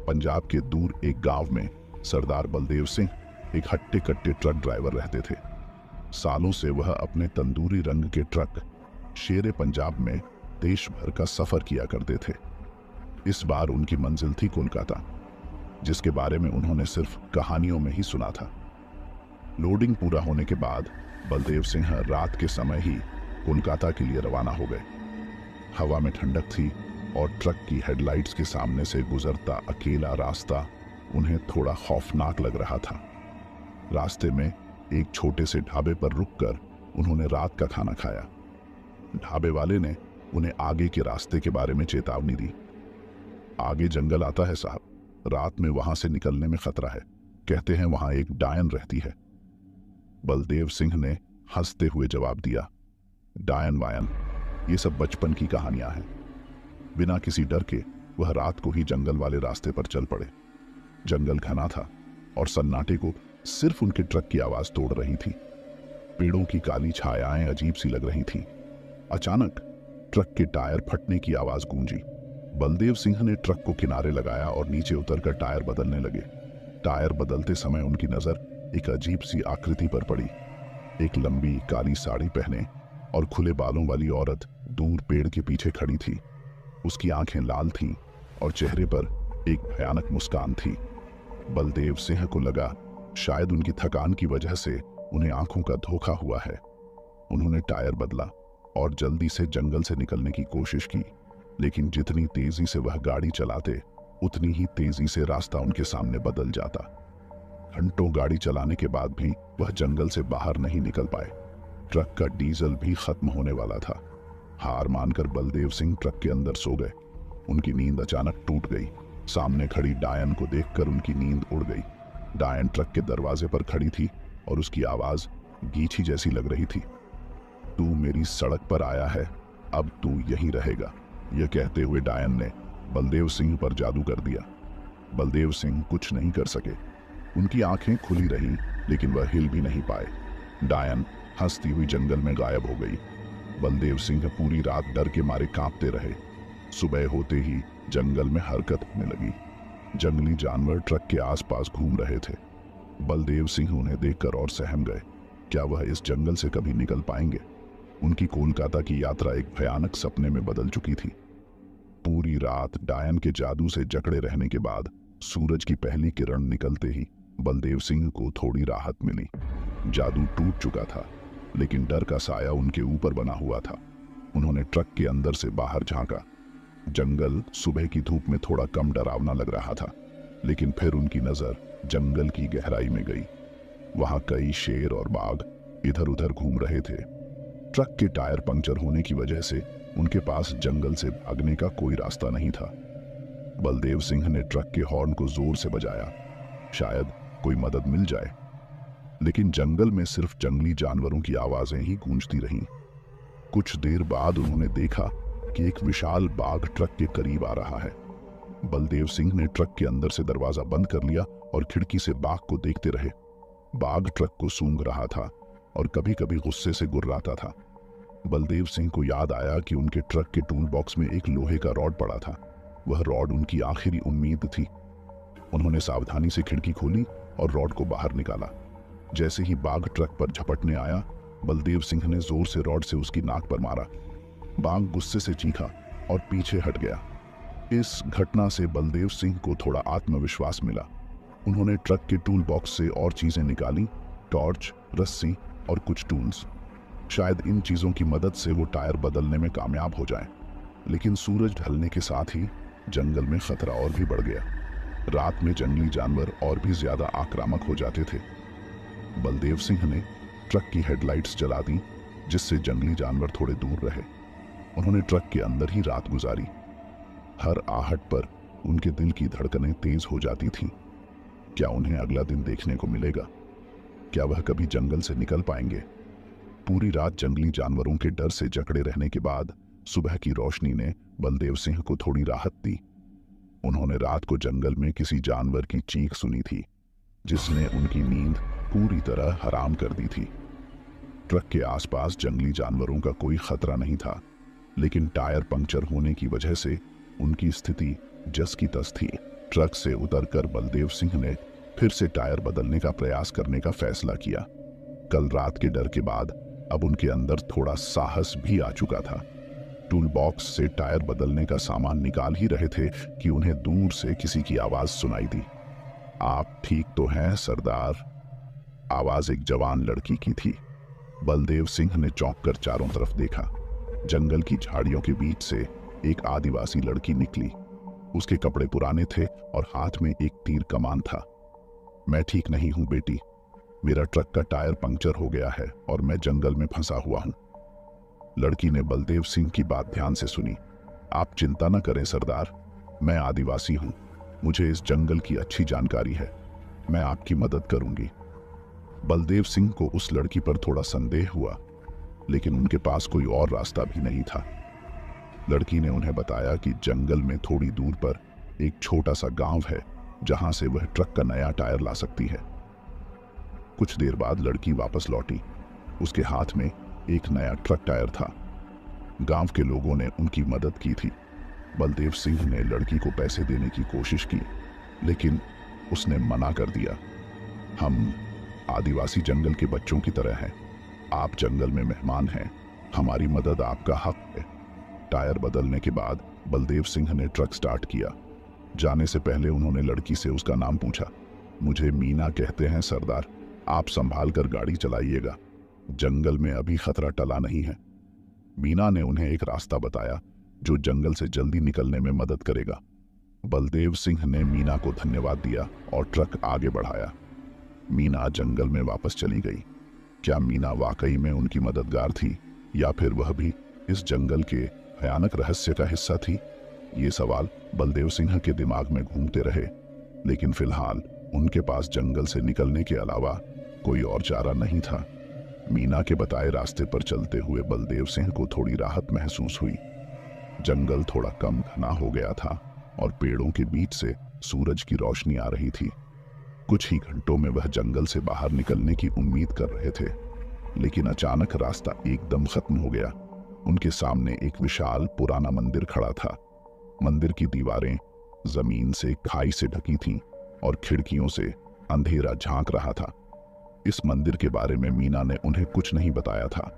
पंजाब के दूर एक गांव में सरदार बलदेव सिंह एक हट्टे कट्टे ट्रक ड्राइवर रहते थे। सालों से वह अपने तंदूरी रंग के ट्रक शेरे पंजाब में देश भर का सफर किया करते थे। इस बार उनकी मंजिल थी कोलकाता, जिसके बारे में उन्होंने सिर्फ कहानियों में ही सुना था। लोडिंग पूरा होने के बाद बलदेव सिंह रात के समय ही कोलकाता के लिए रवाना हो गए। हवा में ठंडक थी और ट्रक की हेडलाइट्स के सामने से गुजरता अकेला रास्ता उन्हें थोड़ा खौफनाक लग रहा था। रास्ते में एक छोटे से ढाबे पर रुककर उन्होंने रात का खाना खाया। ढाबे वाले ने उन्हें आगे के रास्ते के बारे में चेतावनी दी। आगे जंगल आता है साहब, रात में वहां से निकलने में खतरा है। कहते हैं वहां एक डायन रहती है। बलदेव सिंह ने हंसते हुए जवाब दिया, डायन वायन ये सब बचपन की कहानियां हैं। बिना किसी डर के वह रात को ही जंगल वाले रास्ते पर चल पड़े। जंगल घना था और सन्नाटे को सिर्फ उनके ट्रक की आवाज तोड़ रही थी। पेड़ों की काली छायाएं अजीब सी लग रही थीं। अचानक ट्रक के टायर फटने की आवाज गूंजी। बलदेव सिंह ने ट्रक को किनारे लगाया और नीचे उतरकर टायर बदलने लगे। टायर बदलते समय उनकी नजर एक अजीब सी आकृति पर पड़ी। एक लंबी काली साड़ी पहने और खुले बालों वाली औरत दूर पेड़ के पीछे खड़ी थी। उसकी आंखें लाल थीं और चेहरे पर एक भयानक मुस्कान थी। बलदेव सिंह को लगा शायद उनकी थकान की वजह से उन्हें आंखों का धोखा हुआ है। उन्होंने टायर बदला और जल्दी से जंगल से निकलने की कोशिश की, लेकिन जितनी तेजी से वह गाड़ी चलाते उतनी ही तेजी से रास्ता उनके सामने बदल जाता। घंटों गाड़ी चलाने के बाद भी वह जंगल से बाहर नहीं निकल पाए। ट्रक का डीजल भी खत्म होने वाला था। हार मानकर बलदेव सिंह ट्रक के अंदर सो गए। उनकी नींद अचानक टूट गई। सामने खड़ी डायन को देखकर उनकी नींद उड़ गई। डायन ट्रक के दरवाजे पर खड़ी थी और उसकी आवाज गीछी जैसी लग रही थी। तू मेरी सड़क पर आया है, अब तू यहीं रहेगा। यह कहते हुए डायन ने बलदेव सिंह पर जादू कर दिया। बलदेव सिंह कुछ नहीं कर सके। उनकी आंखें खुली रहीं, लेकिन वह हिल भी नहीं पाए। डायन हंसती हुई जंगल में गायब हो गई। बलदेव सिंह पूरी रात डर के मारे कांपते रहे। सुबह होते ही जंगल में हरकत होने लगी। जंगली जानवर ट्रक के आसपास घूम रहे थे। बलदेव सिंह उन्हें देखकर और सहम गए। क्या वह इस जंगल से कभी निकल पाएंगे? उनकी कोलकाता की यात्रा एक भयानक सपने में बदल चुकी थी। पूरी रात डायन के जादू से जकड़े रहने के बाद सूरज की पहली किरण निकलते ही बलदेव सिंह को थोड़ी राहत मिली। जादू टूट चुका था, लेकिन डर का साया उनके ऊपर बना हुआ था। उन्होंने ट्रक के अंदर से बाहर झांका। जंगल सुबह की धूप में थोड़ा कम डरावना लग रहा था, लेकिन फिर उनकी नजर जंगल की गहराई में गई। वहां कई शेर और बाघ इधर उधर घूम रहे थे। ट्रक के टायर पंक्चर होने की वजह से उनके पास जंगल से भागने का कोई रास्ता नहीं था। बलदेव सिंह ने ट्रक के हॉर्न को जोर से बजाया, शायद कोई मदद मिल जाए। लेकिन जंगल में सिर्फ जंगली जानवरों की आवाजें ही गूंजती रहीं। कुछ देर बाद उन्होंने देखा कि एक विशाल बाघ ट्रक के करीब आ रहा है। बलदेव सिंह ने ट्रक के अंदर से दरवाजा बंद कर लिया और खिड़की से बाघ को देखते रहे। बाघ ट्रक को सूंघ रहा था और कभी कभी गुस्से से गुर्राता था। बलदेव सिंह को याद आया कि उनके ट्रक के टूल बॉक्स में एक लोहे का रॉड पड़ा था। वह रॉड उनकी आखिरी उम्मीद थी। उन्होंने सावधानी से खिड़की खोली और रॉड को बाहर निकाला। जैसे ही बाघ ट्रक पर झपटने आया, बलदेव सिंह ने जोर से रॉड से उसकी नाक पर मारा। बाघ गुस्से से चीखा और पीछे हट गया। इस घटना से बलदेव सिंह को थोड़ा आत्मविश्वास मिला। उन्होंने ट्रक के टूल बॉक्स से और चीजें निकाली, टॉर्च, रस्सी और कुछ टूल्स। शायद इन चीजों की मदद से वो टायर बदलने में कामयाब हो जाएं। लेकिन सूरज ढलने के साथ ही जंगल में खतरा और भी बढ़ गया। रात में जंगली जानवर और भी ज्यादा आक्रामक हो जाते थे। बलदेव सिंह ने ट्रक की हेडलाइट्स जला दी, जिससे जंगली जानवर थोड़े दूर रहे। उन्होंने ट्रक के अंदर ही रात गुजारी। हर आहट पर उनके दिल की धड़कनें तेज हो जाती थीं। क्या उन्हें अगला दिन देखने को मिलेगा? क्या वह कभी जंगल से निकल पाएंगे? पूरी रात जंगली जानवरों के डर से जकड़े रहने के बाद सुबह की रोशनी ने बलदेव सिंह को थोड़ी राहत दी। उन्होंने रात को जंगल में किसी जानवर की चीख सुनी थी, जिसने उनकी नींद पूरी तरह हराम कर दी थी। ट्रक के आसपास जंगली जानवरों का कोई खतरा नहीं था, लेकिन टायर पंक्चर होने की वजह से उनकी स्थिति जस की तस थी। ट्रक से उतरकर बलदेव सिंह ने फिर से टायर बदलने का प्रयास करने का फैसला किया। कल रात के डर के बाद अब उनके अंदर थोड़ा साहस भी आ चुका था। टूल बॉक्स से टायर बदलने का सामान निकाल ही रहे थे कि उन्हें दूर से किसी की आवाज सुनाई दी। आप ठीक तो हैं सरदार? आवाज एक जवान लड़की की थी। बलदेव सिंह ने चौंक कर चारों तरफ देखा। जंगल की झाड़ियों के बीच से एक आदिवासी लड़की निकली। उसके कपड़े पुराने थे और हाथ में एक तीर कमान था। मैं ठीक नहीं हूं बेटी, मेरा ट्रक का टायर पंक्चर हो गया है और मैं जंगल में फंसा हुआ हूं। लड़की ने बलदेव सिंह की बात ध्यान से सुनी। आप चिंता न करें सरदार, मैं आदिवासी हूं, मुझे इस जंगल की अच्छी जानकारी है, मैं आपकी मदद करूंगी। बलदेव सिंह को उस लड़की पर थोड़ा संदेह हुआ, लेकिन उनके पास कोई और रास्ता भी नहीं था। लड़की ने उन्हें बताया कि जंगल में थोड़ी दूर पर एक छोटा सा गांव है जहां से वह ट्रक का नया टायर ला सकती है। कुछ देर बाद लड़की वापस लौटी। उसके हाथ में एक नया ट्रक टायर था। गांव के लोगों ने उनकी मदद की थी। बलदेव सिंह ने लड़की को पैसे देने की कोशिश की, लेकिन उसने मना कर दिया। हम आदिवासी जंगल के बच्चों की तरह हैं, आप जंगल में मेहमान हैं, हमारी मदद आपका हक है। टायर बदलने के बाद बलदेव सिंह ने ट्रक स्टार्ट किया। जाने से पहले उन्होंने लड़की से उसका नाम पूछा। मुझे मीना कहते हैं सरदार, आप संभाल कर गाड़ी चलाइएगा, जंगल में अभी खतरा टला नहीं है। मीना ने उन्हें एक रास्ता बताया जो जंगल से जल्दी निकलने में मदद करेगा। बलदेव सिंह ने मीना को धन्यवाद दिया और ट्रक आगे बढ़ाया। मीना जंगल में वापस चली गई। क्या मीना वाकई में उनकी मददगार थी या फिर वह भी इस जंगल के भयानक रहस्य का हिस्सा थी? ये सवाल बलदेव सिंह के दिमाग में घूमते रहे, लेकिन फिलहाल उनके पास जंगल से निकलने के अलावा कोई और चारा नहीं था। मीना के बताए रास्ते पर चलते हुए बलदेव सिंह को थोड़ी राहत महसूस हुई। जंगल थोड़ा कम घना हो गया था और पेड़ों के बीच से सूरज की रोशनी आ रही थी। कुछ ही घंटों में वह जंगल से बाहर निकलने की उम्मीद कर रहे थे, लेकिन अचानक रास्ता एकदम खत्म हो गया। उनके सामने एक विशाल पुराना मंदिर खड़ा था। मंदिर की दीवारें जमीन से खाई से ढकी थीं और खिड़कियों से अंधेरा झांक रहा था। इस मंदिर के बारे में मीना ने उन्हें कुछ नहीं बताया था।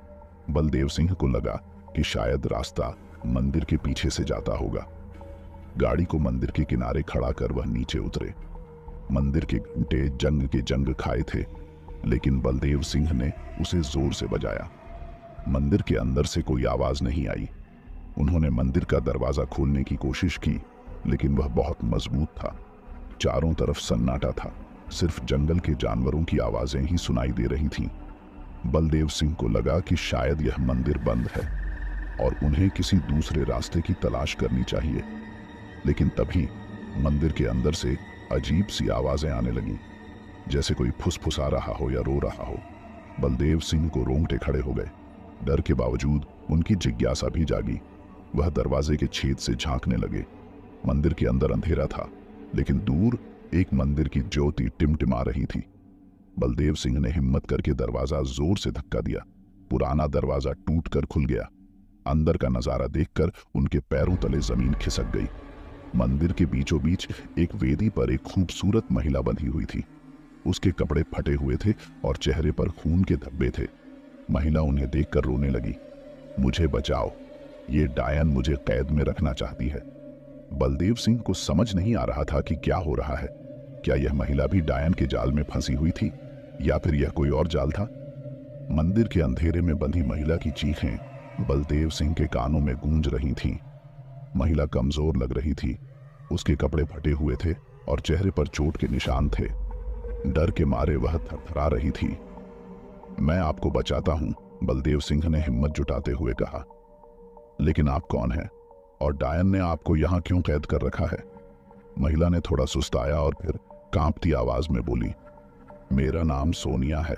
बलदेव सिंह को लगा कि शायद रास्ता मंदिर के पीछे से जाता होगा। गाड़ी को मंदिर के किनारे खड़ा कर वह नीचे उतरे। मंदिर के घंटे जंग के जंग खाए थे, लेकिन बलदेव सिंह ने उसे जोर से बजाया। मंदिर के अंदर से कोई आवाज नहीं आई। उन्होंने मंदिर का दरवाजा खोलने की कोशिश की, लेकिन वह बहुत मजबूत था। चारों तरफ सन्नाटा था, सिर्फ जंगल के जानवरों की आवाजें ही सुनाई दे रही थीं। बलदेव सिंह को लगा कि शायद यह मंदिर बंद है और उन्हें किसी दूसरे रास्ते की तलाश करनी चाहिए। लेकिन तभी मंदिर के अंदर से अजीब सी आवाजें आने लगीं, जैसे कोई फुसफुसा रहा हो या रो रहा हो। बलदेव सिंह को रोंगटे खड़े हो गए। डर के बावजूद उनकी जिज्ञासा भी जागी। वह दरवाजे के छेद से झांकने लगे। मंदिर के अंदर अंधेरा था, लेकिन दूर एक मंदिर की ज्योति टिमटिमा रही थी। बलदेव सिंह ने हिम्मत करके दरवाजा जोर से धक्का दिया। पुराना दरवाजा टूटकर खुल गया। अंदर का नजारा देखकर उनके पैरों तले जमीन खिसक गई। मंदिर के बीचों बीच एक वेदी पर एक खूबसूरत महिला बंधी हुई थी। उसके कपड़े फटे हुए थे और चेहरे पर खून के धब्बे थे। महिला उन्हें देखकर रोने लगी। मुझे बचाओ, ये डायन मुझे कैद में रखना चाहती है। बलदेव सिंह को समझ नहीं आ रहा था कि क्या हो रहा है। क्या यह महिला भी डायन के जाल में फंसी हुई थी या फिर यह कोई और जाल था? मंदिर के अंधेरे में बंधी महिला की चीखें बलदेव सिंह के कानों में गूंज रही थीं। महिला कमजोर लग रही थी। उसके कपड़े फटे हुए थे और चेहरे पर चोट के निशान थे। डर के मारे वह थरथरा रही थी। मैं आपको बचाता हूं, बलदेव सिंह ने हिम्मत जुटाते हुए कहा। लेकिन आप कौन हैं और डायन ने आपको यहां क्यों कैद कर रखा है? महिला ने थोड़ा सुस्ताया और फिर कांपती आवाज में बोली, मेरा नाम सोनिया है,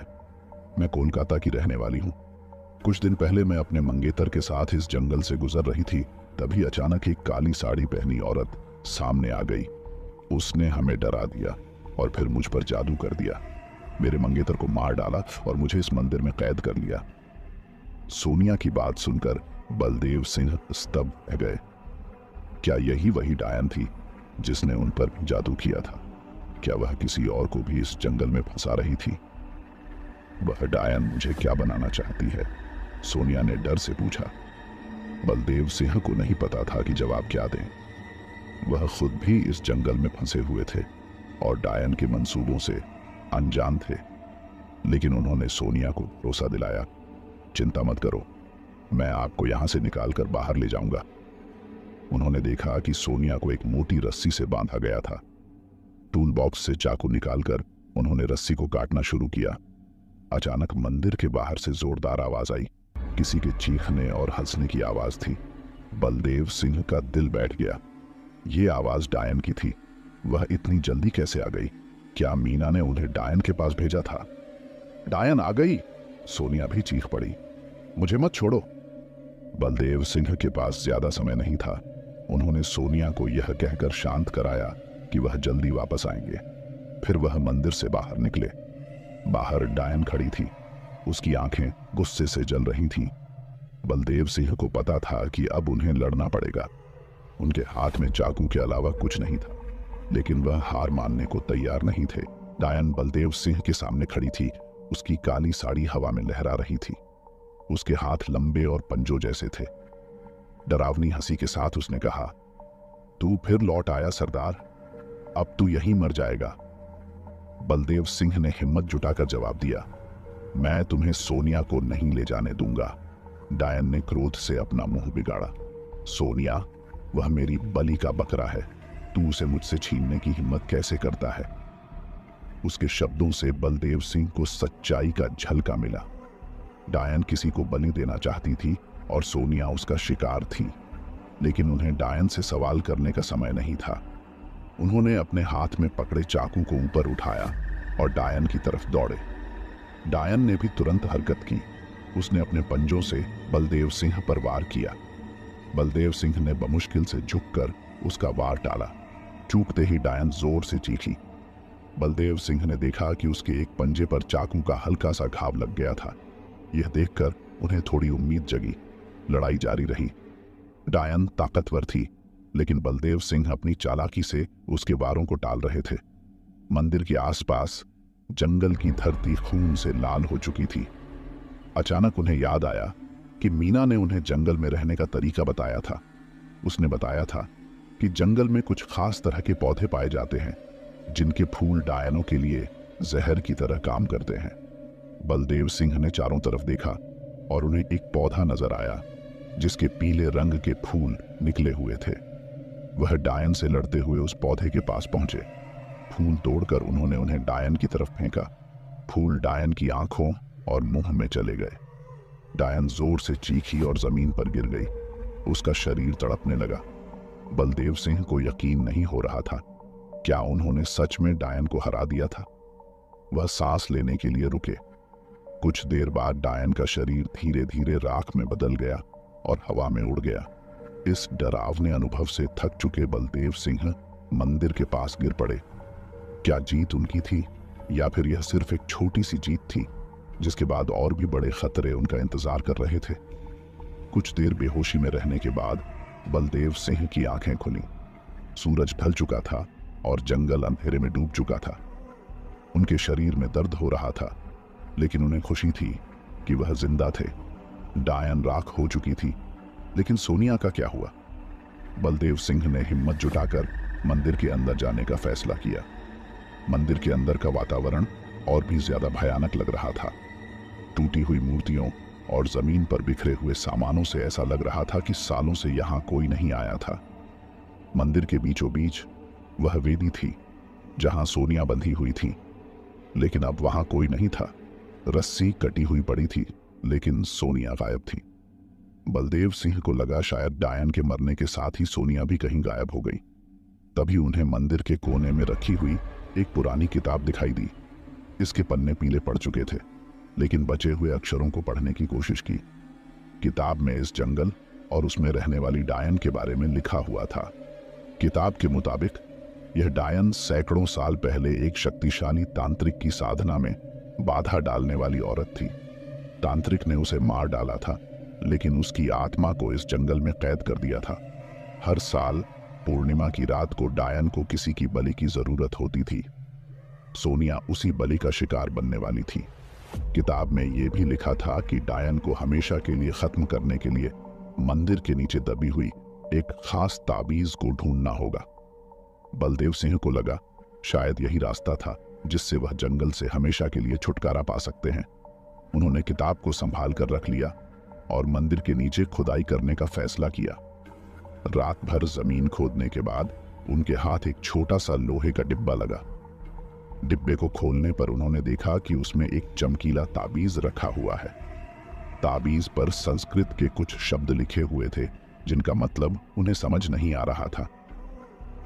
मैं कोलकाता की रहने वाली हूं। कुछ दिन पहले मैं अपने मंगेतर के साथ इस जंगल से गुजर रही थी, तभी अचानक एक काली साड़ी पहनी औरत सामने आ गई। उसने हमें डरा दिया और फिर मुझ पर जादू कर दिया। मेरे मंगेतर को मार डाला और मुझे इस मंदिर में कैद कर लिया। सोनिया की बात सुनकर बलदेव सिंह स्तब्ध रह गए। क्या यही वही डायन थी जिसने उन पर भी जादू किया था। क्या वह किसी और को भी इस जंगल में फंसा रही थी? वह डायन मुझे क्या बनाना चाहती है? सोनिया ने डर से पूछा। बलदेव सिंह को नहीं पता था कि जवाब क्या दें। वह खुद भी इस जंगल में फंसे हुए थे और डायन के मंसूबों से अनजान थे, लेकिन उन्होंने सोनिया को भरोसा दिलाया, चिंता मत करो, मैं आपको यहां से निकालकर बाहर ले जाऊंगा। उन्होंने देखा कि सोनिया को एक मोटी रस्सी से बांधा गया था। टूल बॉक्स से चाकू निकालकर उन्होंने रस्सी को काटना शुरू किया। अचानक मंदिर के बाहर से जोरदार आवाज आई। किसी के चीखने और हंसने की आवाज थी। बलदेव सिंह का दिल बैठ गया। ये आवाज डायन की थी। वह इतनी जल्दी कैसे आ गई? क्या मीना ने उन्हें डायन के पास भेजा था? डायन आ गई! सोनिया भी चीख पड़ी। मुझे मत छोड़ो! बलदेव सिंह के पास ज्यादा समय नहीं था। उन्होंने सोनिया को यह कहकर शांत कराया कि वह जल्दी वापस आएंगे। फिर वह मंदिर से बाहर निकले। बाहर डायन खड़ी थी। उसकी आंखें गुस्से से जल रही थीं। बलदेव सिंह को पता था कि अब उन्हें लड़ना पड़ेगा। उनके हाथ में चाकू के अलावा कुछ नहीं था, लेकिन वह हार मानने को तैयार नहीं थे। डायन बलदेव सिंह के सामने खड़ी थी। उसकी काली साड़ी हवा में लहरा रही थी। उसके हाथ लंबे और पंजों जैसे थे। डरावनी हंसी के साथ उसने कहा, तू फिर लौट आया सरदार, अब तू यहीं मर जाएगा। बलदेव सिंह ने हिम्मत जुटाकर जवाब दिया, मैं तुम्हें सोनिया को नहीं ले जाने दूंगा। डायन ने क्रोध से अपना मुंह बिगाड़ा। सोनिया, वह मेरी बलि का बकरा है, तू उसे मुझसे छीनने की हिम्मत कैसे करता है? उसके शब्दों से बलदेव सिंह को सच्चाई का झलका मिला। डायन किसी को बलि देना चाहती थी और सोनिया उसका शिकार थी, लेकिन उन्हें डायन से सवाल करने का समय नहीं था। उन्होंने अपने हाथ में पकड़े चाकू को ऊपर उठाया और डायन की तरफ दौड़े। डायन ने भी तुरंत हरकत की। उसने अपने पंजों से बलदेव सिंह पर वार किया। बलदेव सिंह ने बमुश्किल से झुककर उसका वार टाला। चूकते ही डायन जोर से चीखी। बलदेव सिंह ने देखा कि उसके एक पंजे पर चाकू का हल्का सा घाव लग गया था। यह देखकर उन्हें थोड़ी उम्मीद जगी। लड़ाई जारी रही। डायन ताकतवर थी, लेकिन बलदेव सिंह अपनी चालाकी से उसके वारों को टाल रहे थे। मंदिर के आसपास जंगल की धरती खून से लाल हो चुकी थी। अचानक उन्हें याद आया कि मीना ने उन्हें जंगल में रहने का तरीका बताया था। उसने बताया था कि जंगल में कुछ खास तरह के पौधे पाए जाते हैं, जिनके फूल डायनों के लिए जहर की तरह काम करते हैं। बलदेव सिंह ने चारों तरफ देखा और उन्हें एक पौधा नजर आया, जिसके पीले रंग के फूल निकले हुए थे। वह डायन से लड़ते हुए उस पौधे के पास पहुंचे। फूल तोड़कर उन्होंने उन्हें डायन की तरफ फेंका। फूल डायन की आंखों और मुंह में चले गए। डायन जोर से चीखी और जमीन पर गिर गई। उसका शरीर तड़पने लगा। बलदेव सिंह को यकीन नहीं हो रहा था। क्या उन्होंने सच में डायन को हरा दिया था? वह सांस लेने के लिए रुके। कुछ देर बाद डायन का शरीर धीरे धीरे राख में बदल गया और हवा में उड़ गया। इस डरावने अनुभव से थक चुके बलदेव सिंह मंदिर के पास गिर पड़े। क्या जीत उनकी थी, या फिर यह सिर्फ एक छोटी सी जीत थी, जिसके बाद और भी बड़े खतरे उनका इंतजार कर रहे थे? कुछ देर बेहोशी में रहने के बाद बलदेव सिंह की आंखें खुली। सूरज ढल चुका था और जंगल अंधेरे में डूब चुका था। उनके शरीर में दर्द हो रहा था, लेकिन उन्हें खुशी थी कि वह जिंदा थे। डायन राख हो चुकी थी, लेकिन सोनिया का क्या हुआ? बलदेव सिंह ने हिम्मत जुटाकर मंदिर के अंदर जाने का फैसला किया। मंदिर के अंदर का वातावरण और भी ज्यादा भयानक लग रहा था। टूटी हुई मूर्तियों और जमीन पर बिखरे हुए सामानों से ऐसा लग रहा था कि सालों से यहां कोई नहीं आया था। मंदिर के बीचों बीच वह वेदी थी जहां सोनिया बंधी हुई थी, लेकिन अब वहां कोई नहीं था। रस्सी कटी हुई पड़ी थी, लेकिन सोनिया गायब थी। बलदेव सिंह को लगा शायद डायन के मरने के साथ ही सोनिया भी कहीं गायब हो गई। तभी उन्हें मंदिर के कोने में रखी हुई एक पुरानी किताब दिखाई दी। इसके पन्ने पीले पड़ चुके थे, लेकिन बचे हुए अक्षरों को पढ़ने की कोशिश की। किताब में इस जंगल और उसमें रहने वाली डायन के बारे में लिखा हुआ था। किताब के मुताबिक यह डायन सैकड़ों साल पहले एक शक्तिशाली तांत्रिक की साधना में बाधा डालने वाली औरत थी। तांत्रिक ने उसे मार डाला था, लेकिन उसकी आत्मा को इस जंगल में कैद कर दिया था। हर साल पूर्णिमा की रात को डायन को किसी की बलि की जरूरत होती थी। सोनिया उसी बलि का शिकार बनने वाली थी। किताब में यह भी लिखा था कि डायन को हमेशा के लिए खत्म करने के लिए मंदिर के नीचे दबी हुई एक खास ताबीज को ढूंढना होगा। बलदेव सिंह को लगा शायद यही रास्ता था जिससे वह जंगल से हमेशा के लिए छुटकारा पा सकते हैं। उन्होंने किताब को संभाल कर रख लिया और मंदिर के नीचे खुदाई करने का फैसला किया। रात भर जमीन खोदने के बाद उनके हाथ एक छोटा सा लोहे का डिब्बा लगा। डिब्बे को खोलने पर उन्होंने देखा कि उसमें एक चमकीला ताबीज रखा हुआ है। ताबीज पर संस्कृत के कुछ शब्द लिखे हुए थे जिनका मतलब उन्हें समझ नहीं आ रहा था,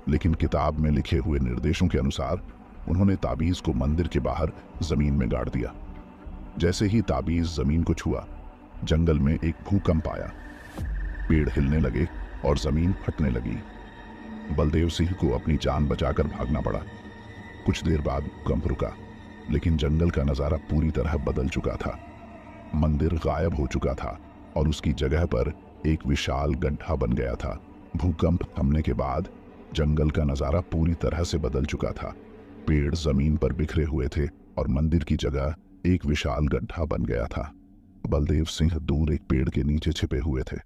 लेकिन किताब में लिखे हुए निर्देशों के अनुसार उन्होंने ताबीज को मंदिर के बाहर जमीन में गाड़ दिया। जैसे ही ताबीज जमीन को छुआ, जंगल में एक भूकंप आया। पेड़ हिलने लगे और जमीन फटने लगी। बलदेव सिंह को अपनी जान बचाकर भागना पड़ा। कुछ देर बाद भूकंप रुका, लेकिन जंगल का नजारा पूरी तरह बदल चुका था। मंदिर गायब हो चुका था और उसकी जगह पर एक विशाल गड्ढा बन गया था। भूकंप थमने के बाद जंगल का नजारा पूरी तरह से बदल चुका था। पेड़ जमीन पर बिखरे हुए थे और मंदिर की जगह एक विशाल गड्ढा बन गया था। बलदेव सिंह दूर एक पेड़ के नीचे छिपे हुए थे।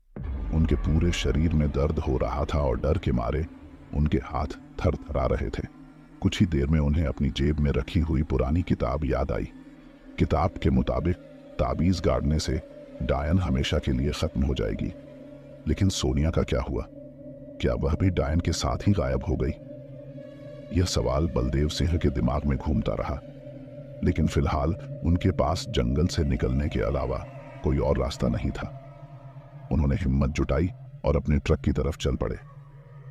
उनके पूरे शरीर में दर्द हो रहा था और डर के मारे उनके हाथ थरथरा रहे थे। कुछ ही देर में उन्हें अपनी जेब में रखी हुई पुरानी किताब याद आई। किताब के मुताबिक ताबीज गाड़ने से डायन हमेशा के लिए खत्म हो जाएगी। लेकिन सोनिया का क्या हुआ? क्या वह भी डायन के साथ ही गायब हो गई? यह सवाल बलदेव सिंह के दिमाग में घूमता रहा, लेकिन फिलहाल उनके पास जंगल से निकलने के अलावा कोई और रास्ता नहीं था। उन्होंने हिम्मत जुटाई और अपने ट्रक की तरफ चल पड़े।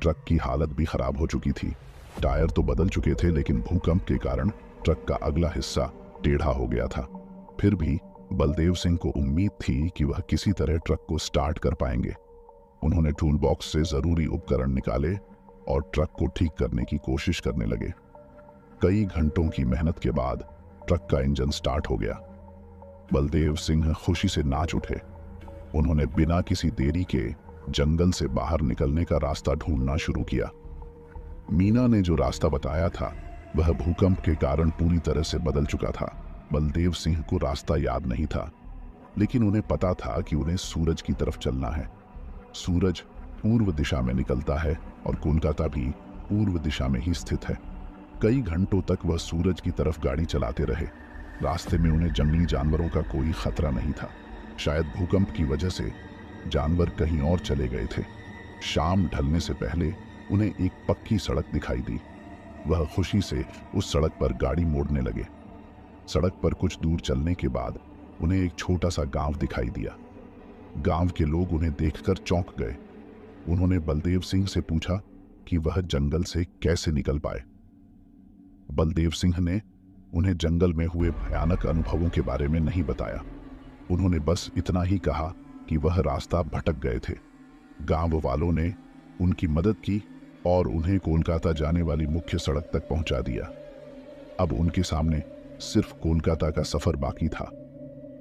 ट्रक की हालत भी खराब हो चुकी थी। टायर तो बदल चुके थे, लेकिन भूकंप के कारण ट्रक का अगला हिस्सा टेढ़ा हो गया था। फिर भी बलदेव सिंह को उम्मीद थी कि वह किसी तरह ट्रक को स्टार्ट कर पाएंगे। उन्होंने टूल बॉक्स से जरूरी उपकरण निकाले और ट्रक को ठीक करने की कोशिश करने लगे। कई घंटों की मेहनत के बाद ट्रक का इंजन स्टार्ट हो गया। बलदेव सिंह खुशी से नाच उठे। उन्होंने बिना किसी देरी के जंगल से बाहर निकलने का रास्ता ढूंढना शुरू किया। मीना ने जो रास्ता बताया था वह भूकंप के कारण पूरी तरह से बदल चुका था। बलदेव सिंह को रास्ता याद नहीं था, लेकिन उन्हें पता था कि उन्हें सूरज की तरफ चलना है। सूरज पूर्व दिशा में निकलता है और कोलकाता भी पूर्व दिशा में ही स्थित है। कई घंटों तक वह सूरज की तरफ गाड़ी चलाते रहे। रास्ते में उन्हें जंगली जानवरों का कोई खतरा नहीं था। शायद भूकंप की वजह से जानवर कहीं और चले गए थे। शाम ढलने से पहले उन्हें एक पक्की सड़क दिखाई दी। वह खुशी से उस सड़क पर गाड़ी मोड़ने लगे। सड़क पर कुछ दूर चलने के बाद उन्हें एक छोटा सा गांव दिखाई दिया। गांव के लोग उन्हें देखकर चौंक गए। उन्होंने बलदेव सिंह से पूछा कि वह जंगल से कैसे निकल पाए। बलदेव सिंह ने उन्हें जंगल में हुए भयानक अनुभवों के बारे में नहीं बताया। उन्होंने बस इतना ही कहा कि वह रास्ता भटक गए थे। गांव वालों ने उनकी मदद की और उन्हें कोलकाता जाने वाली मुख्य सड़क तक पहुंचा दिया। अब उनके सामने सिर्फ कोलकाता का सफर बाकी था।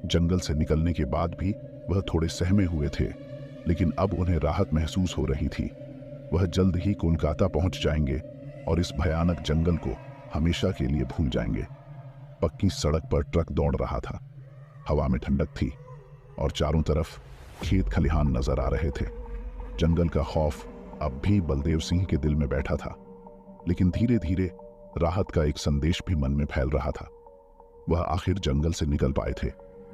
जंगल से निकलने के बाद भी वह थोड़े सहमे हुए थे, लेकिन अब उन्हें राहत महसूस हो रही थी। वह जल्द ही कोलकाता पहुंच जाएंगे और इस भयानक जंगल को हमेशा के लिए भूल जाएंगे। पक्की सड़क पर ट्रक दौड़ रहा था। हवा में ठंडक थी और चारों तरफ खेत खलिहान नजर आ रहे थे। जंगल का खौफ अब भी बलदेव सिंह के दिल में बैठा था, लेकिन धीरे धीरे राहत का एक संदेश भी मन में फैल रहा था। वह आखिर जंगल से निकल पाए थे।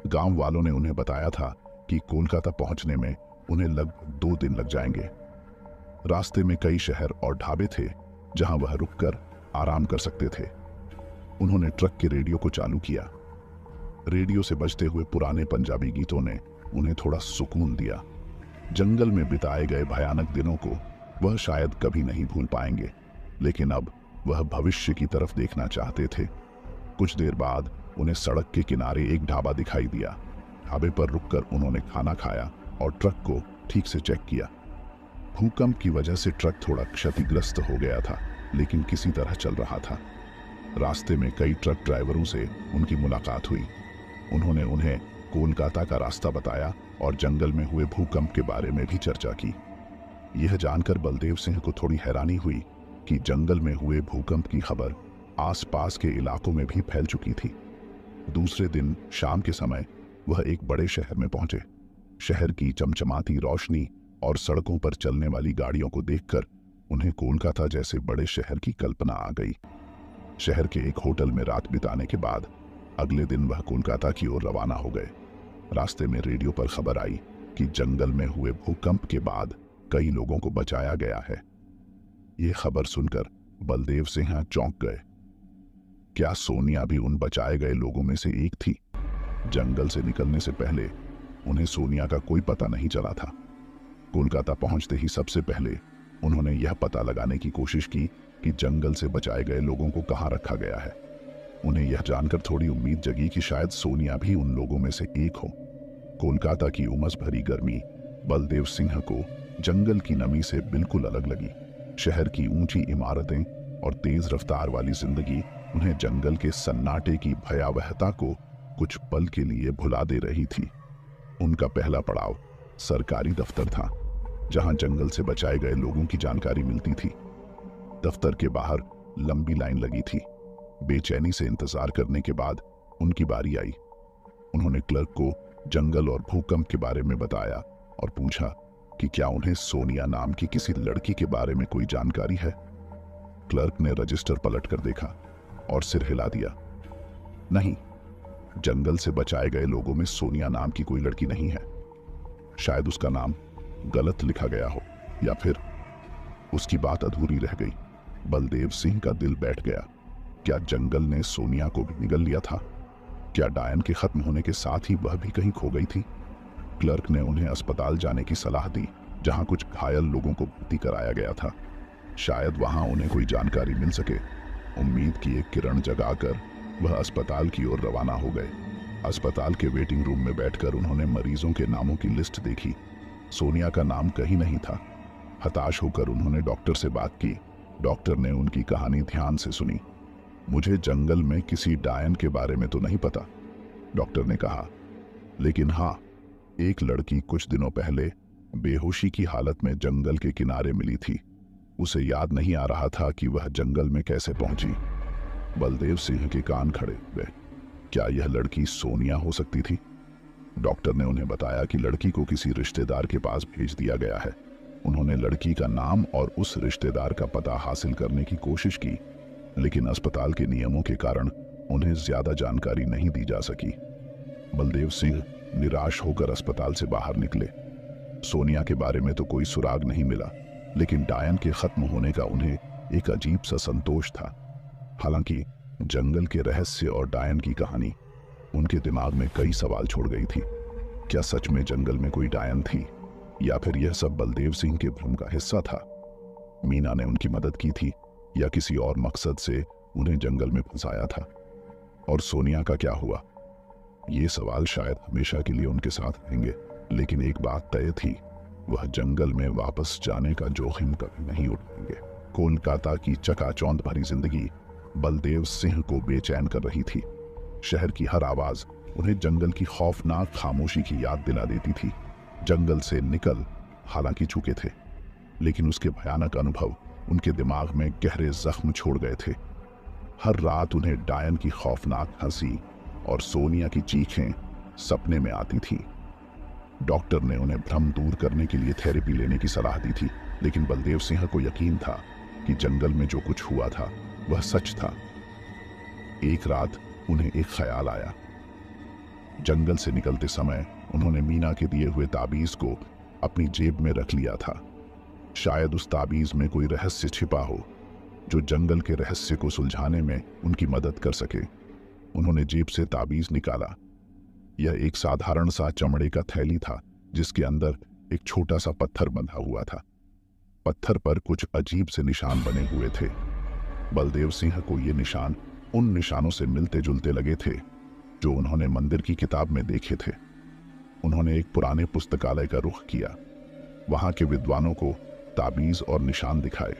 गांव वालों ने उन्हें बताया था कि कोलकाता पहुंचने में उन्हें लगभग 2 दिन लग जाएंगे। रास्ते में कई शहर और ढाबे थे जहां वह रुककर आराम कर सकते थे। उन्होंने ट्रक के रेडियो को चालू किया। रेडियो से बजते हुए पुराने पंजाबी गीतों ने उन्हें थोड़ा सुकून दिया। जंगल में बिताए गए भयानक दिनों को वह शायद कभी नहीं भूल पाएंगे, लेकिन अब वह भविष्य की तरफ देखना चाहते थे। कुछ देर बाद उन्हें सड़क के किनारे एक ढाबा दिखाई दिया। ढाबे पर रुककर उन्होंने खाना खाया और ट्रक को ठीक से चेक किया। भूकंप की वजह से ट्रक थोड़ा क्षतिग्रस्त हो गया था, लेकिन किसी तरह चल रहा था। रास्ते में कई ट्रक ड्राइवरों से उनकी मुलाकात हुई। उन्होंने उन्हें कोलकाता का रास्ता बताया और जंगल में हुए भूकंप के बारे में भी चर्चा की। यह जानकर बलदेव सिंह को थोड़ी हैरानी हुई कि जंगल में हुए भूकंप की खबर आसपास के इलाकों में भी फैल चुकी थी। दूसरे दिन शाम के समय वह एक बड़े शहर में पहुंचे। शहर की चमचमाती रोशनी और सड़कों पर चलने वाली गाड़ियों को देखकर उन्हें कोलकाता जैसे बड़े शहर की कल्पना आ गई। शहर के एक होटल में रात बिताने के बाद अगले दिन वह कोलकाता की ओर रवाना हो गए। रास्ते में रेडियो पर खबर आई कि जंगल में हुए भूकंप के बाद कई लोगों को बचाया गया है। ये खबर सुनकर बलदेव सिंह चौंक गए। क्या सोनिया भी उन बचाए गए लोगों में से एक थी? जंगल से निकलने से पहले उन्हें सोनिया का कोई पता नहीं चला था। कोलकाता पहुंचते ही सबसे पहले उन्होंने यह पता लगाने की कोशिश की कि जंगल से बचाए गए लोगों को कहां रखा गया है। उन्हें यह जानकर थोड़ी उम्मीद जगी कि शायद सोनिया भी उन लोगों में से एक हो। कोलकाता की उमस भरी गर्मी बलदेव सिंह को जंगल की नमी से बिल्कुल अलग लगी। शहर की ऊंची इमारतें और तेज रफ्तार वाली जिंदगी उन्हें जंगल के सन्नाटे की भयावहता को कुछ पल के लिए भुला दे रही थी। उनका पहला पड़ाव सरकारी दफ्तर था, जहां जंगल से बचाए गए लोगों की जानकारी मिलती थी। दफ्तर के बाहर लंबी लाइन लगी थी। बेचैनी से इंतजार करने के बाद उनकी बारी आई। उन्होंने क्लर्क को जंगल और भूकंप के बारे में बताया और पूछा कि क्या उन्हें सोनिया नाम की किसी लड़की के बारे में कोई जानकारी है। क्लर्क ने रजिस्टर पलट कर देखा और सिर हिला दिया। नहीं, जंगल से बचाए गए लोगों में सोनिया नाम की कोई लड़की नहीं है। शायद उसका नाम गलत लिखा गया हो या फिर उसकी बात अधूरी रह गई। बलदेव सिंह का दिल बैठ गया। क्या जंगल ने सोनिया को भी निगल लिया था? क्या डायन के खत्म होने के साथ ही वह भी कहीं खो गई थी? क्लर्क ने उन्हें अस्पताल जाने की सलाह दी, जहां कुछ घायल लोगों को भर्ती कराया गया था। शायद वहां उन्हें कोई जानकारी मिल सके। उम्मीद की एक किरण जगाकर वह अस्पताल की ओर रवाना हो गए। अस्पताल के वेटिंग रूम में बैठकर उन्होंने मरीजों के नामों की लिस्ट देखी। सोनिया का नाम कहीं नहीं था। हताश होकर उन्होंने डॉक्टर से बात की। डॉक्टर ने उनकी कहानी ध्यान से सुनी। मुझे जंगल में किसी डायन के बारे में तो नहीं पता, डॉक्टर ने कहा, लेकिन हाँ, एक लड़की कुछ दिनों पहले बेहोशी की हालत में जंगल के किनारे मिली थी। उसे याद नहीं आ रहा था कि वह जंगल में कैसे पहुंची। बलदेव सिंह के कान खड़े हुए। क्या यह लड़की सोनिया हो सकती थी? डॉक्टर ने उन्हें बताया कि लड़की को किसी रिश्तेदार के पास भेज दिया गया है। उन्होंने लड़की का नाम और उस रिश्तेदार का पता हासिल करने की कोशिश की, लेकिन अस्पताल के नियमों के कारण उन्हें ज्यादा जानकारी नहीं दी जा सकी। बलदेव सिंह निराश होकर अस्पताल से बाहर निकले। सोनिया के बारे में तो कोई सुराग नहीं मिला, लेकिन डायन के खत्म होने का उन्हें एक अजीब सा संतोष था। हालांकि जंगल के रहस्य और डायन की कहानी उनके दिमाग में कई सवाल छोड़ गई थी। क्या सच में जंगल में कोई डायन थी, या फिर यह सब बलदेव सिंह के भ्रम का हिस्सा था? मीना ने उनकी मदद की थी या किसी और मकसद से उन्हें जंगल में फंसाया था? और सोनिया का क्या हुआ? ये सवाल शायद हमेशा के लिए उनके साथ रहेंगे, लेकिन एक बात तय थी, वह जंगल में वापस जाने का जोखिम कभी नहीं उठाएंगे। कोलकाता की चकाचौंध भरी जिंदगी बलदेव सिंह को बेचैन कर रही थी। शहर की हर आवाज उन्हें जंगल की खौफनाक खामोशी की याद दिला देती थी। जंगल से निकल हालांकि चुके थे, लेकिन उसके भयानक अनुभव उनके दिमाग में गहरे जख्म छोड़ गए थे। हर रात उन्हें डायन की खौफनाक हंसी और सोनिया की चीखें सपने में आती थी। डॉक्टर ने उन्हें भ्रम दूर करने के लिए थेरेपी लेने की सलाह दी थी, लेकिन बलदेव सिंह को यकीन था कि जंगल में जो कुछ हुआ था वह सच था। एक रात उन्हें एक ख्याल आया। जंगल से निकलते समय उन्होंने मीना के दिए हुए ताबीज को अपनी जेब में रख लिया था। शायद उस ताबीज में कोई रहस्य छिपा हो जो जंगल के रहस्य को सुलझाने में उनकी मदद कर सके। उन्होंने जेब से ताबीज निकाला। यह एक साधारण सा चमड़े का थैली था, जिसके अंदर एक छोटा सा पत्थर बंधा हुआ था। पत्थर पर कुछ अजीब से निशान बने हुए थे। बलदेव सिंह को ये निशान उन निशानों से मिलते जुलते लगे थे जो उन्होंने मंदिर की किताब में देखे थे। उन्होंने एक पुराने पुस्तकालय का रुख किया। वहां के विद्वानों को ताबीज और निशान दिखाए।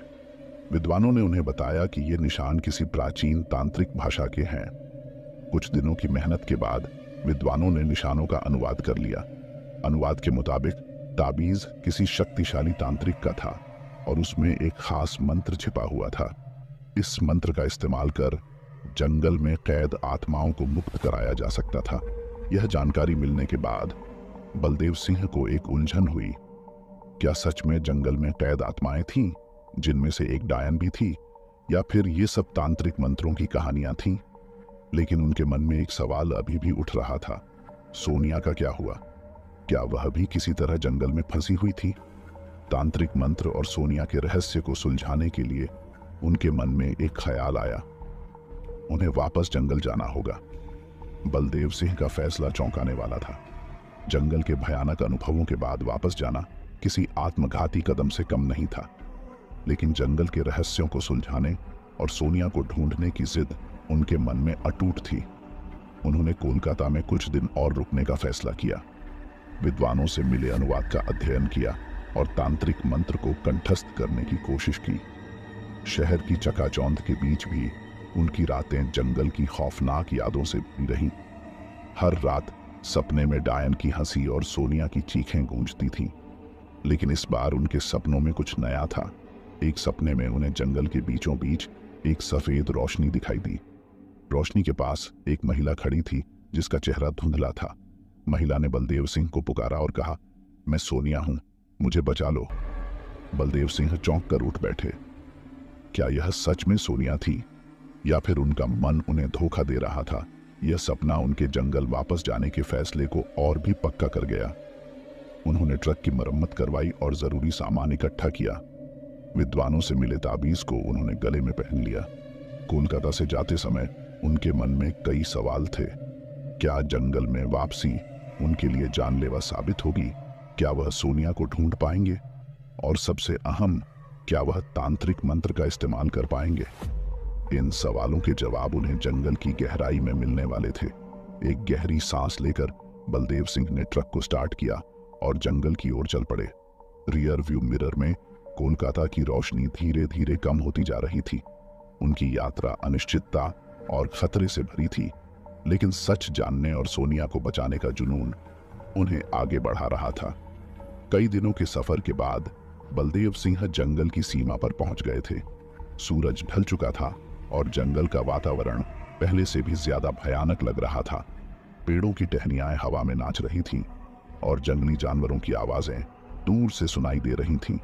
विद्वानों ने उन्हें बताया कि ये निशान किसी प्राचीन तांत्रिक भाषा के हैं। कुछ दिनों की मेहनत के बाद विद्वानों ने निशानों का अनुवाद कर लिया। अनुवाद के मुताबिक ताबीज किसी शक्तिशाली तांत्रिक का था और उसमें एक खास मंत्र छिपा हुआ था। इस मंत्र का इस्तेमाल कर जंगल में कैद आत्माओं को मुक्त कराया जा सकता था। यह जानकारी मिलने के बाद बलदेव सिंह को एक उलझन हुई। क्या सच में जंगल में कैद आत्माएं थीं, जिनमें से एक डायन भी थी, या फिर ये सब तांत्रिक मंत्रों की कहानियां थीं? लेकिन उनके मन में एक सवाल अभी भी उठ रहा था, सोनिया का क्या हुआ? क्या वह भी किसी तरह जंगल में फंसी हुई थी? तांत्रिक मंत्र और सोनिया के रहस्य को सुलझाने के लिए उनके मन में एक ख्याल आया, उन्हें वापस जंगल जाना होगा। बलदेव सिंह का फैसला चौंकाने वाला था। जंगल के भयानक अनुभवों के बाद वापस जाना किसी आत्मघाती कदम से कम नहीं था, लेकिन जंगल के रहस्यों को सुलझाने और सोनिया को ढूंढने की जिद उनके मन में अटूट थी। उन्होंने कोलकाता में कुछ दिन और रुकने का फैसला किया, विद्वानों से मिले अनुवाद का अध्ययन किया और तांत्रिक मंत्र को कंठस्थ करने की कोशिश की। शहर की चकाचौंध के बीच भी उनकी रातें जंगल की खौफनाक यादों से भरी रहीं। हर रात सपने में डायन की हंसी और सोनिया की चीखें गूंजती थीं, लेकिन इस बार उनके सपनों में कुछ नया था। एक सपने में उन्हें जंगल के बीचों बीच एक सफेद रोशनी दिखाई दी। रोशनी के पास एक महिला खड़ी थी जिसका चेहरा धुंधला था। महिला ने बलदेव सिंह को पुकारा और कहा, मैं सोनिया हूं, मुझे बचा लो। बलदेव सिंह चौंक कर उठ बैठे। क्या यह सच में सोनिया थी, या फिर उनका मन उन्हें धोखा दे रहा था? यह सपना उनके जंगल वापस जाने के फैसले को और भी पक्का कर गया। उन्होंने ट्रक की मरम्मत करवाई और जरूरी सामान इकट्ठा किया। विद्वानों से मिले ताबीज को उन्होंने गले में पहन लिया। कोलकाता से जाते समय उनके मन में कई सवाल थे। क्या जंगल में वापसी उनके लिए जानलेवा साबित होगी? क्या वह सोनिया को ढूंढ पाएंगे? और सबसे अहम, क्या वह तांत्रिक मंत्र का इस्तेमाल कर पाएंगे? इन सवालों के जवाब उन्हें जंगल की गहराई में मिलने वाले थे। एक गहरी सांस लेकर बलदेव सिंह ने ट्रक को स्टार्ट किया और जंगल की ओर चल पड़े। रियर व्यू मिरर में कोलकाता की रोशनी धीरे धीरे कम होती जा रही थी। उनकी यात्रा अनिश्चितता और खतरे से भरी थी, लेकिन सच जानने और सोनिया को बचाने का जुनून उन्हें आगे बढ़ा रहा था। कई दिनों के सफर के बाद बलदेव सिंह जंगल की सीमा पर पहुंच गए थे। सूरज ढल चुका था और जंगल का वातावरण पहले से भी ज्यादा भयानक लग रहा था। पेड़ों की टहनियां हवा में नाच रही थीं और जंगली जानवरों की आवाजें दूर से सुनाई दे रही थीं।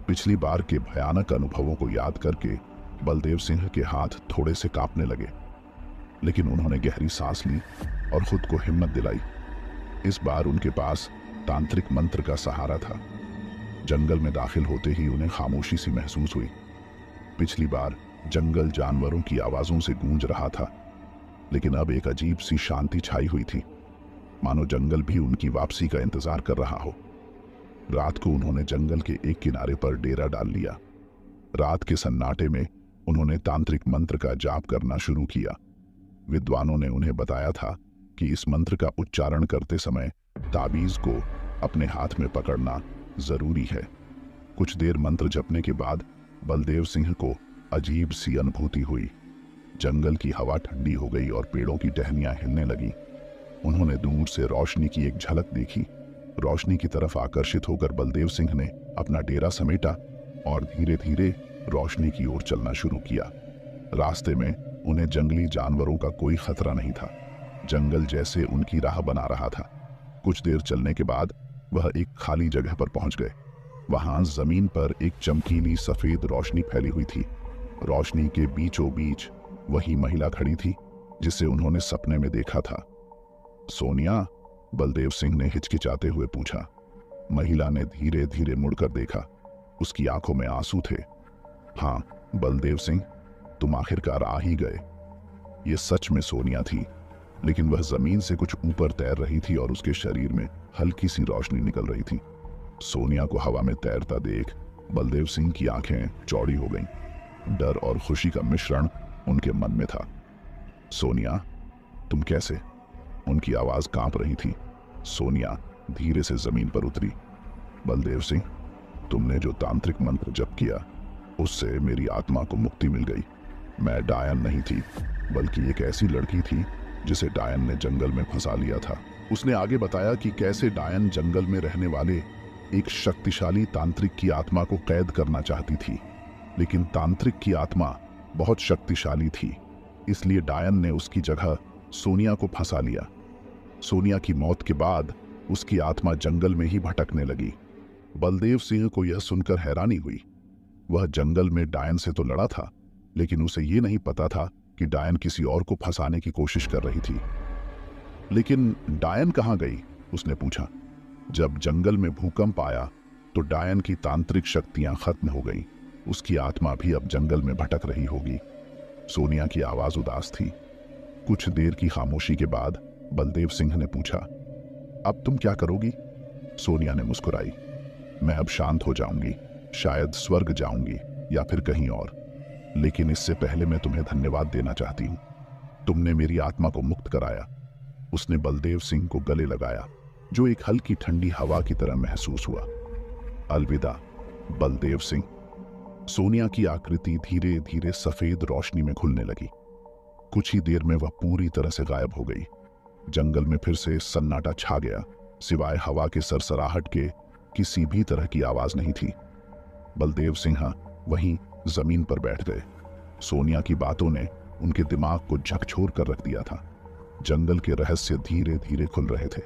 पिछली बार के भयानक अनुभवों को याद करके बलदेव सिंह के हाथ थोड़े से कांपने लगे, लेकिन उन्होंने गहरी सांस ली और खुद को हिम्मत दिलाई। इस बार उनके पास तांत्रिक मंत्र का सहारा था। जंगल में दाखिल होते ही उन्हें खामोशी सी महसूस हुई। पिछली बार जंगल जानवरों की आवाजों से गूंज रहा था, लेकिन अब एक अजीब सी शांति छाई हुई थी, मानो जंगल भी उनकी वापसी का इंतजार कर रहा हो। रात को उन्होंने जंगल के एक किनारे पर डेरा डाल लिया। रात के सन्नाटे में उन्होंने तांत्रिक मंत्र का जाप करना शुरू किया। विद्वानों ने उन्हें बताया था कि इस मंत्र का उच्चारण करते समय ताबीज को अपने हाथ में पकड़ना जरूरी है। कुछ देर मंत्र जपने के बाद बलदेव सिंह को अजीब सी अनुभूति हुई। जंगल की हवा ठंडी हो गई और पेड़ों की टहनियां हिलने लगी। उन्होंने दूर से रोशनी की एक झलक देखी। रोशनी की तरफ आकर्षित होकर बलदेव सिंह ने अपना डेरा समेटा और धीरे धीरे रोशनी की ओर चलना शुरू किया। रास्ते में उन्हें जंगली जानवरों का कोई खतरा नहीं था। जंगल जैसे उनकी राह बना रहा था। कुछ देर चलने के बाद वह एक खाली जगह पर पहुंच गए। वहां जमीन पर एक चमकीली सफेद रोशनी फैली हुई थी। रोशनी के बीचों बीच वही महिला खड़ी थी जिसे उन्होंने सपने में देखा था। सोनिया? बलदेव सिंह ने हिचकिचाते हुए पूछा। महिला ने धीरे धीरे मुड़कर देखा। उसकी आंखों में आंसू थे। हाँ बलदेव सिंह, तुम आखिरकार आ ही गए। ये सच में सोनिया थी, लेकिन वह जमीन से कुछ ऊपर तैर रही थी और उसके शरीर में हल्की सी रोशनी निकल रही थी। सोनिया को हवा में तैरता देख बलदेव सिंह की आंखें चौड़ी हो गईं। डर और खुशी का मिश्रण उनके मन में था। सोनिया, तुम कैसे? उनकी आवाज कांप रही थी। सोनिया धीरे से जमीन पर उतरी। बलदेव सिंह, तुमने जो तांत्रिक मंत्र जप किया, उससे मेरी आत्मा को मुक्ति मिल गई। मैं डायन नहीं थी, बल्कि एक ऐसी लड़की थी जिसे डायन ने जंगल में फंसा लिया था। उसने आगे बताया कि कैसे डायन जंगल में रहने वाले एक शक्तिशाली तांत्रिक की आत्मा को कैद करना चाहती थी, लेकिन तांत्रिक की आत्मा बहुत शक्तिशाली थी, इसलिए डायन ने उसकी जगह सोनिया को फंसा लिया। सोनिया की मौत के बाद उसकी आत्मा जंगल में ही भटकने लगी। बलदेव सिंह को यह सुनकर हैरानी हुई। वह जंगल में डायन से तो लड़ा था, लेकिन उसे यह नहीं पता था कि डायन किसी और को फंसाने की कोशिश कर रही थी। लेकिन डायन कहाँ गई? उसने पूछा। जब जंगल में भूकंप आया तो डायन की तांत्रिक शक्तियां खत्म हो गईं। उसकी आत्मा भी अब जंगल में भटक रही होगी। सोनिया की आवाज उदास थी। कुछ देर की खामोशी के बाद बलदेव सिंह ने पूछा, अब तुम क्या करोगी? सोनिया ने मुस्कुराई। मैं अब शांत हो जाऊंगी, शायद स्वर्ग जाऊंगी या फिर कहीं और। लेकिन इससे पहले मैं तुम्हें धन्यवाद देना चाहती हूं। तुमने मेरी आत्मा को मुक्त कराया। उसने बलदेव सिंह को गले लगाया, जो एक हल्की ठंडी हवा की तरह महसूस हुआ। अलविदा बलदेव सिंह। सोनिया की आकृति धीरे धीरे सफेद रोशनी में खुलने लगी। कुछ ही देर में वह पूरी तरह से गायब हो गई। जंगल में फिर से सन्नाटा छा गया, सिवाय हवा के सरसराहट के किसी भी तरह की आवाज नहीं थी। बलदेव सिंह वहीं जमीन पर बैठ गए। सोनिया की बातों ने उनके दिमाग को झकझोर कर रख दिया था। जंगल के रहस्य धीरे धीरे खुल रहे थे,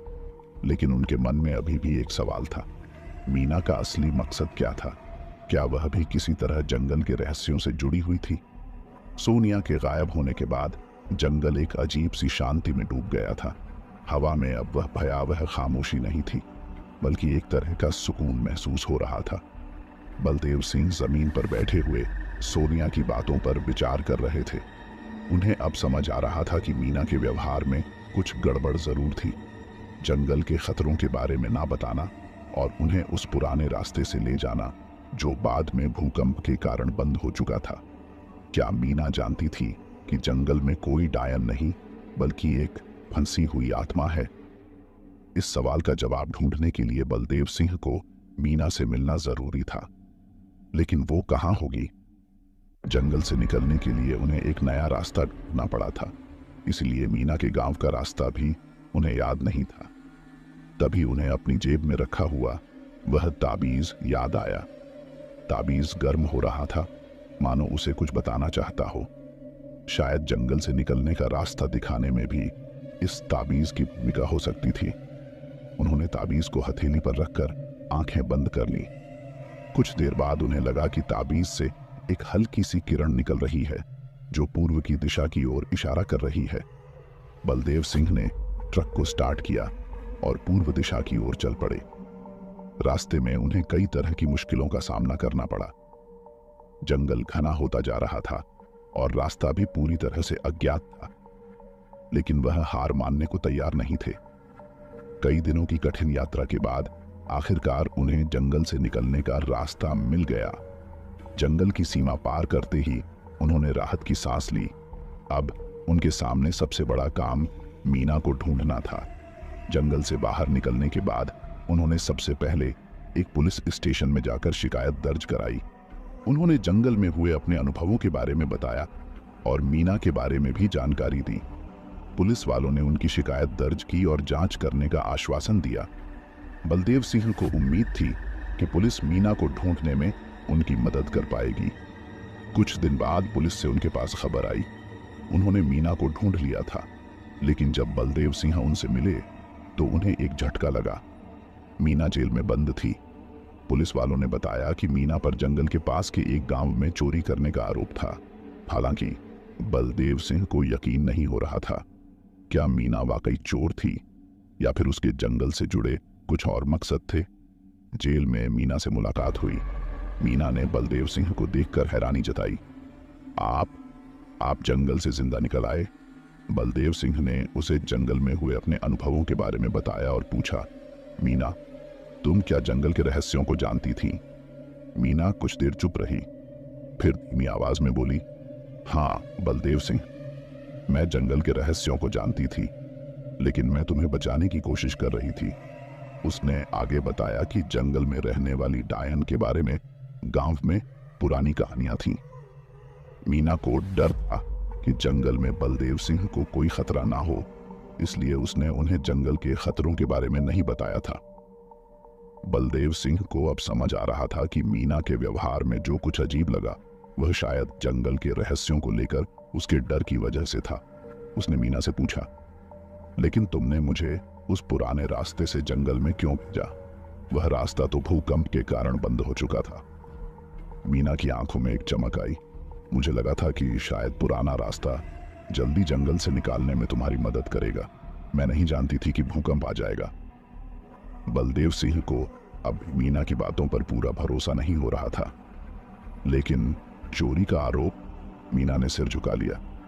लेकिन उनके मन में अभी भी एक सवाल था। मीना का असली मकसद क्या था? क्या वह भी किसी तरह जंगल के रहस्यों से जुड़ी हुई थी? सोनिया के गायब होने के बाद जंगल एक अजीब सी शांति में डूब गया था। हवा में अब वह भयावह खामोशी नहीं थी, बल्कि एक तरह का सुकून महसूस हो रहा था। बलदेव सिंह जमीन पर बैठे हुए सोनिया की बातों पर विचार कर रहे थे। उन्हें अब समझ आ रहा था कि मीना के व्यवहार में कुछ गड़बड़ जरूर थी। जंगल के खतरों के बारे में ना बताना और उन्हें उस पुराने रास्ते से ले जाना जो बाद में भूकंप के कारण बंद हो चुका था। क्या मीना जानती थी कि जंगल में कोई डायन नहीं, बल्कि एक फंसी हुई आत्मा है? इस सवाल का जवाब ढूंढने के लिए बलदेव सिंह को मीना से मिलना जरूरी था, लेकिन वो कहाँ होगी? जंगल से निकलने के लिए उन्हें एक नया रास्ता ढूंढना पड़ा था, इसलिए मीना के गांव का रास्ता भी उन्हें याद नहीं था। तभी उन्हें अपनी जेब में रखा हुआ वह ताबीज याद आया। ताबीज गर्म हो रहा था, मानो उसे कुछ बताना चाहता हो। शायद जंगल से निकलने का रास्ता दिखाने में भी इस ताबीज की भूमिका हो सकती थी। उन्होंने ताबीज को हथेली पर रखकर आंखें बंद कर ली। कुछ देर बाद उन्हें लगा कि ताबीज से एक हल्की सी किरण निकल रही है, जो पूर्व की दिशा की ओर इशारा कर रही है। बलदेव सिंह ने ट्रक को स्टार्ट किया और पूर्व दिशा की ओर चल पड़े। रास्ते में उन्हें कई तरह की मुश्किलों का सामना करना पड़ा। जंगल घना होता जा रहा था और रास्ता भी पूरी तरह से अज्ञात था, लेकिन वह हार मानने को तैयार नहीं थे। कई दिनों की कठिन यात्रा के बाद आखिरकार उन्हें जंगल से निकलने का रास्ता मिल गया। जंगल की सीमा पार करते ही उन्होंने राहत की सांस ली। अब उनके सामने सबसे बड़ा काम मीना को ढूंढना था। जंगल से बाहर निकलने के बाद उन्होंने सबसे पहले एक पुलिस स्टेशन में जाकर शिकायत दर्ज कराई। उन्होंने जंगल में हुए अपने अनुभवों के बारे में बताया और मीना के बारे में भी जानकारी दी। पुलिस वालों ने उनकी शिकायत दर्ज की और जांच करने का आश्वासन दिया। बलदेव सिंह को उम्मीद थी कि पुलिस मीना को ढूंढने में उनकी मदद कर पाएगी। कुछ दिन बाद पुलिस से उनके पास खबर आई। उन्होंने मीना को ढूंढ लिया था, लेकिन जब बलदेव सिंह उनसे मिले तो उन्हें एक झटका लगा। मीना जेल में बंद थी। पुलिस वालों ने बताया कि मीना पर जंगल के पास के एक गांव में चोरी करने का आरोप था। हालांकि बलदेव सिंह को यकीन नहीं हो रहा था। क्या मीना वाकई चोर थी या फिर उसके जंगल से जुड़े कुछ और मकसद थे? जेल में मीना से मुलाकात हुई। मीना ने बलदेव सिंह को देखकर हैरानी जताई। आप जंगल से जिंदा निकल आए? बलदेव सिंह ने उसे जंगल में हुए अपने अनुभवों के बारे में बताया और पूछा, मीना, तुम क्या जंगल के रहस्यों को जानती थी? मीना कुछ देर चुप रही, फिर धीमी आवाज में बोली, हाँ बलदेव सिंह, मैं जंगल के रहस्यों को जानती थी, लेकिन मैं तुम्हें बचाने की कोशिश कर रही थी। उसने आगे बताया कि जंगल में रहने वाली डायन के बारे में गांव में पुरानी कहानियां थीं। मीना को डर था कि जंगल में बलदेव सिंह को कोई खतरा ना हो, इसलिए उसने उन्हें जंगल के खतरों के बारे में नहीं बताया था। बलदेव सिंह को अब समझ आ रहा था कि मीना के व्यवहार में जो कुछ अजीब लगा वह शायद जंगल के रहस्यों को लेकर उसके डर की वजह से था। उसने मीना से पूछा, लेकिन तुमने मुझे उस पुराने रास्ते से जंगल में क्यों भेजा? वह रास्ता तो भूकंप के कारण बंद हो चुका था। मीना की आंखों में एक चमक आई। मुझे लगा था कि शायद पुराना रास्ता जल्दी जंगल से निकालने में तुम्हारी मदद करेगा। मैं नहीं जानती थी कि भूकंप आ जाएगा। बलदेव सिंह को अब मीना की बातों पर पूरा भरोसा नहीं हो रहा था। लेकिन चोरी का आरोप? मीना ने सिर झुका लिया।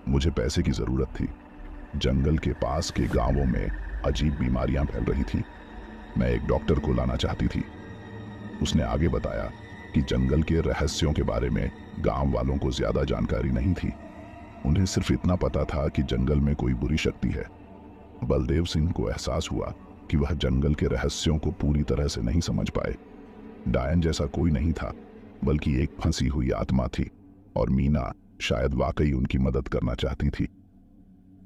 मुझे पैसे की जरूरत थी। जंगल के पास के गांवों में अजीब बीमारियां फैल रही थी। मैं एक डॉक्टर को लाना चाहती थी। उसने आगे बताया कि जंगल के रहस्यों के बारे में गांव वालों को ज्यादा जानकारी नहीं थी। उन्हें सिर्फ इतना पता था कि जंगल में कोई बुरी शक्ति है। बलदेव सिंह को एहसास हुआ कि वह जंगल के रहस्यों को पूरी तरह से नहीं समझ पाए। डायन जैसा कोई नहीं था, बल्कि एक फंसी हुई आत्मा थी, और मीना शायद वाकई उनकी मदद करना चाहती थी।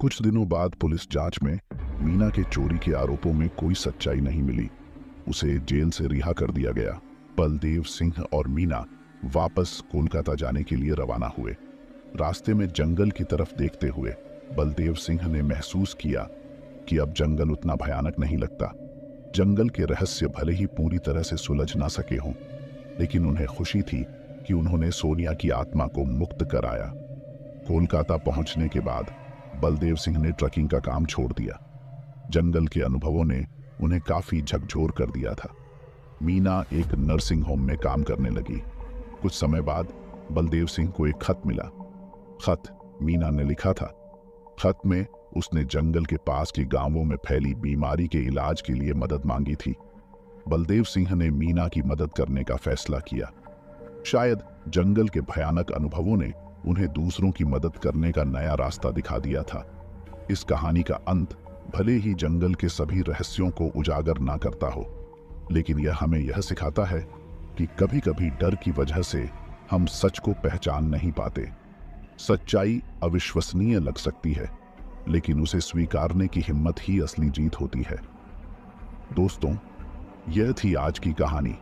कुछ दिनों बाद पुलिस जांच में मीना के चोरी के आरोपों में कोई सच्चाई नहीं मिली। उसे जेल से रिहा कर दिया गया। बलदेव सिंह और मीना वापस कोलकाता जाने के लिए रवाना हुए। रास्ते में जंगल की तरफ देखते हुए बलदेव सिंह ने महसूस किया कि अब जंगल उतना भयानक नहीं लगता। जंगल के रहस्य भले ही पूरी तरह से सुलझ ना सके हों, लेकिन उन्हें खुशी थी कि उन्होंने सोनिया की आत्मा को मुक्त कराया। कोलकाता पहुंचने के बाद बलदेव सिंह ने ट्रकिंग का काम छोड़ दिया। जंगल के अनुभवों ने उन्हें काफी झकझोर कर दिया था। मीना एक नर्सिंग होम में काम करने लगी। कुछ समय बाद बलदेव सिंह को एक खत मिला। खत मीना ने लिखा था। खत में उसने जंगल के पास के गांवों में फैली बीमारी के इलाज के लिए मदद मांगी थी। बलदेव सिंह ने मीना की मदद करने का फैसला किया। शायद जंगल के भयानक अनुभवों ने उन्हें दूसरों की मदद करने का नया रास्ता दिखा दिया था। इस कहानी का अंत भले ही जंगल के सभी रहस्यों को उजागर ना करता हो, लेकिन यह हमें यह सिखाता है कि कभी-कभी डर की वजह से हम सच को पहचान नहीं पाते। सच्चाई अविश्वसनीय लग सकती है, लेकिन उसे स्वीकारने की हिम्मत ही असली जीत होती है। दोस्तों, यह थी आज की कहानी।